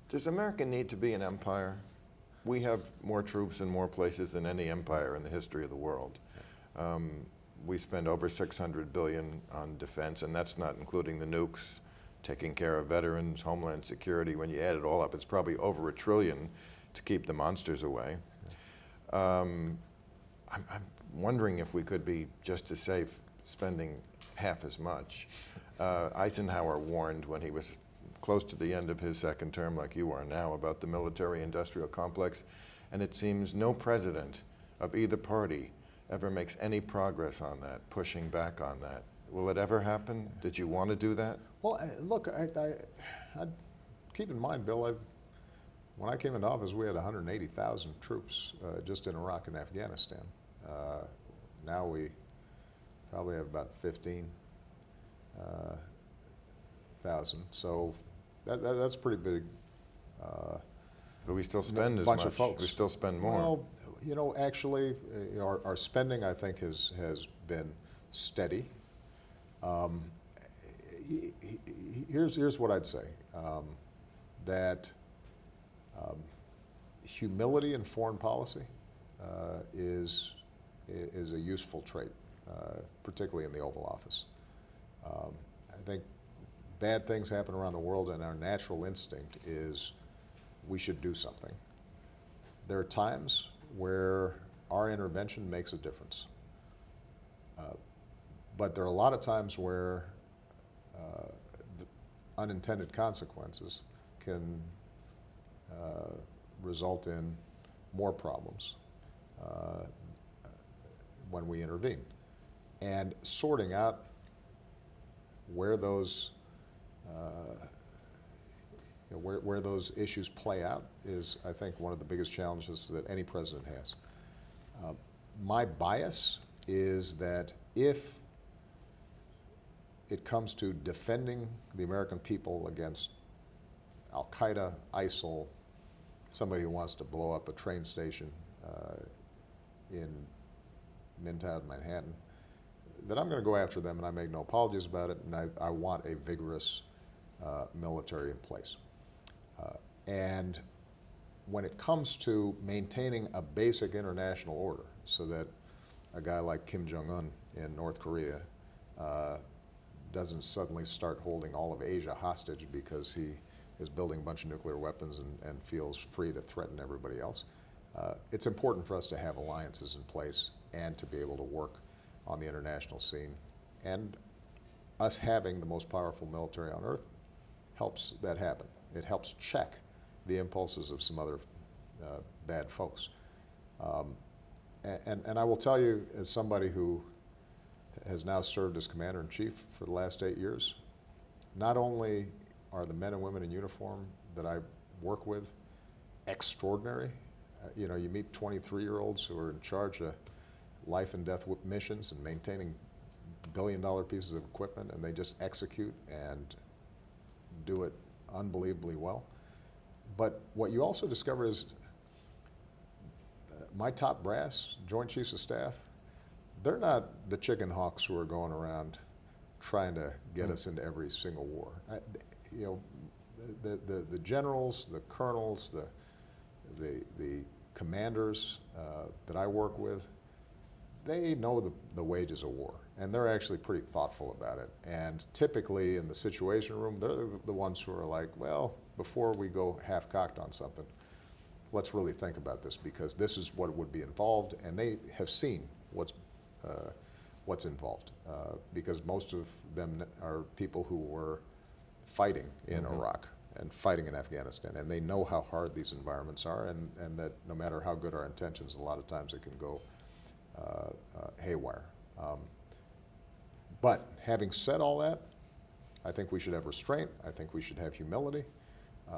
Does America need to be an empire? We have more troops in more places than any empire in the history of the world. We spend over $600 billion on defense, and that's not including the nukes, taking care of veterans, homeland security. When you add it all up, it's probably over $1 trillion to keep the monsters away. I'm wondering if we could be just as safe spending half as much. Eisenhower warned when he was close to the end of his second term, like you are now, about the military-industrial complex, and it seems no president of either party ever makes any progress on that, pushing back on that. Will it ever happen? Did you want to do that? Well, look, I keep in mind, Bill, when I came into office, we had 180,000 troops just in Iraq and Afghanistan. Now we probably have about 15,000. So that's pretty big. But we still spend as bunch much. Of folks. We still spend more. Well, you know, actually, our spending, I think, has been steady. Here's what I'd say, that humility in foreign policy is a useful trait, particularly in the Oval Office. I think bad things happen around the world, and our natural instinct is we should do something. There are times where our intervention makes a difference. But there are a lot of times where the unintended consequences can result in more problems when we intervene. And sorting out where those where those issues play out is, I think, one of the biggest challenges that any president has. My bias is that if it comes to defending the American people against Al-Qaeda, ISIL, somebody who wants to blow up a train station in Midtown Manhattan, that I'm going to go after them, and I make no apologies about it, and I want a vigorous military in place. And when it comes to maintaining a basic international order so that a guy like Kim Jong-un in North Korea doesn't suddenly start holding all of Asia hostage because he is building a bunch of nuclear weapons and feels free to threaten everybody else, it's important for us to have alliances in place and to be able to work on the international scene. And us having the most powerful military on earth helps that happen. It helps check the impulses of some other bad folks. And I will tell you, as somebody who has now served as Commander-in-Chief for the last 8 years, not only are the men and women in uniform that I work with extraordinary. You know, you meet 23-year-olds who are in charge of life and death missions and maintaining billion-dollar pieces of equipment, and they just execute and do it unbelievably well. But what you also discover is my top brass, Joint Chiefs of Staff, they're not the chicken hawks who are going around trying to get us into every single war. You know, the generals, the colonels, the commanders that I work with, they know the wages of war, and they're actually pretty thoughtful about it. And typically in the Situation Room, they're the ones who are like, well, before we go half-cocked on something, let's really think about this, because this is what would be involved, and they have seen what's involved, because most of them are people who were fighting in Iraq and fighting in Afghanistan, and they know how hard these environments are, and that no matter how good our intentions, a lot of times it can go haywire. But having said all that, I think we should have restraint. I think we should have humility.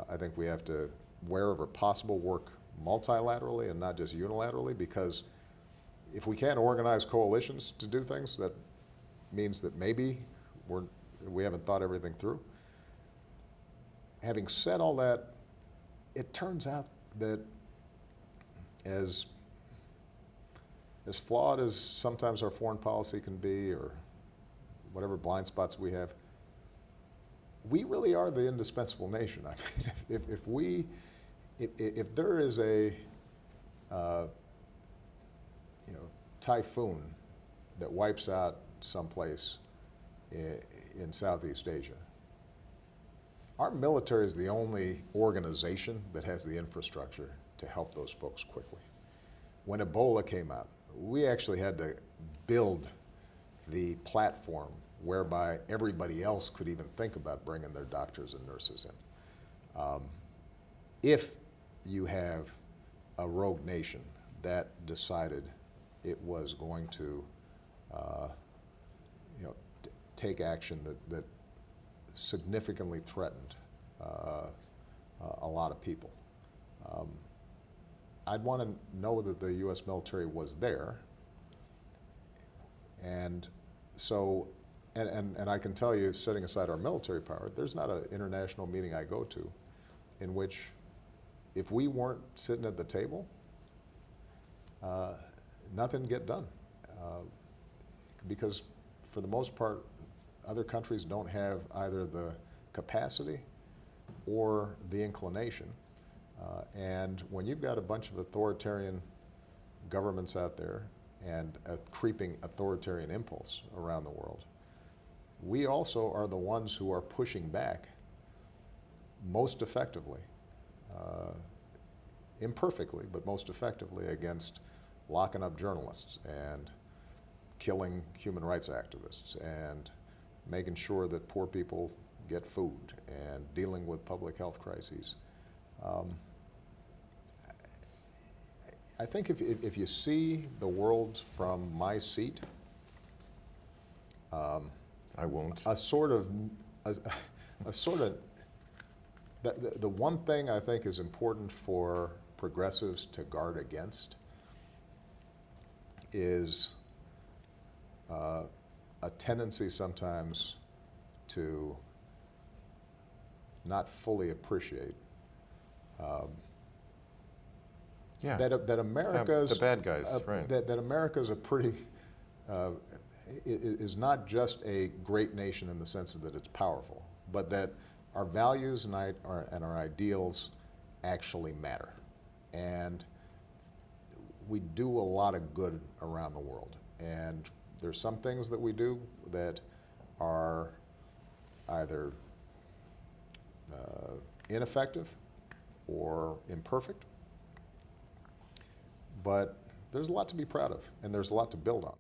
I think we have to, wherever possible, work multilaterally and not just unilaterally, because if we can't organize coalitions to do things, that means that maybe we haven't thought everything through. Having said all that, it turns out that as flawed as sometimes our foreign policy can be, or whatever blind spots we have, we really are the indispensable nation. I mean, if there is a typhoon that wipes out someplace in Southeast Asia, our military is the only organization that has the infrastructure to help those folks quickly. When Ebola came out, we actually had to build the platform whereby everybody else could even think about bringing their doctors and nurses in. If you have a rogue nation that decided it was going to take action that significantly threatened a lot of people, I'd want to know that the U.S. military was there. And so, and I can tell you, setting aside our military power, there's not an international meeting I go to in which, if we weren't sitting at the table, nothing get done. Because for the most part, other countries don't have either the capacity or the inclination. And when you've got a bunch of authoritarian governments out there and a creeping authoritarian impulse around the world, we also are the ones who are pushing back most effectively, imperfectly, but most effectively, against locking up journalists and killing human rights activists and making sure that poor people get food and dealing with public health crises. I think if you see the world from my seat, I won't. The one thing I think is important for progressives to guard against is a tendency sometimes to not fully appreciate that America's the bad guys, right? That America's a pretty is not just a great nation in the sense that it's powerful, but that our values and our ideals actually matter, and we do a lot of good around the world. And there's some things that we do that are either ineffective or imperfect, but there's a lot to be proud of, and there's a lot to build on.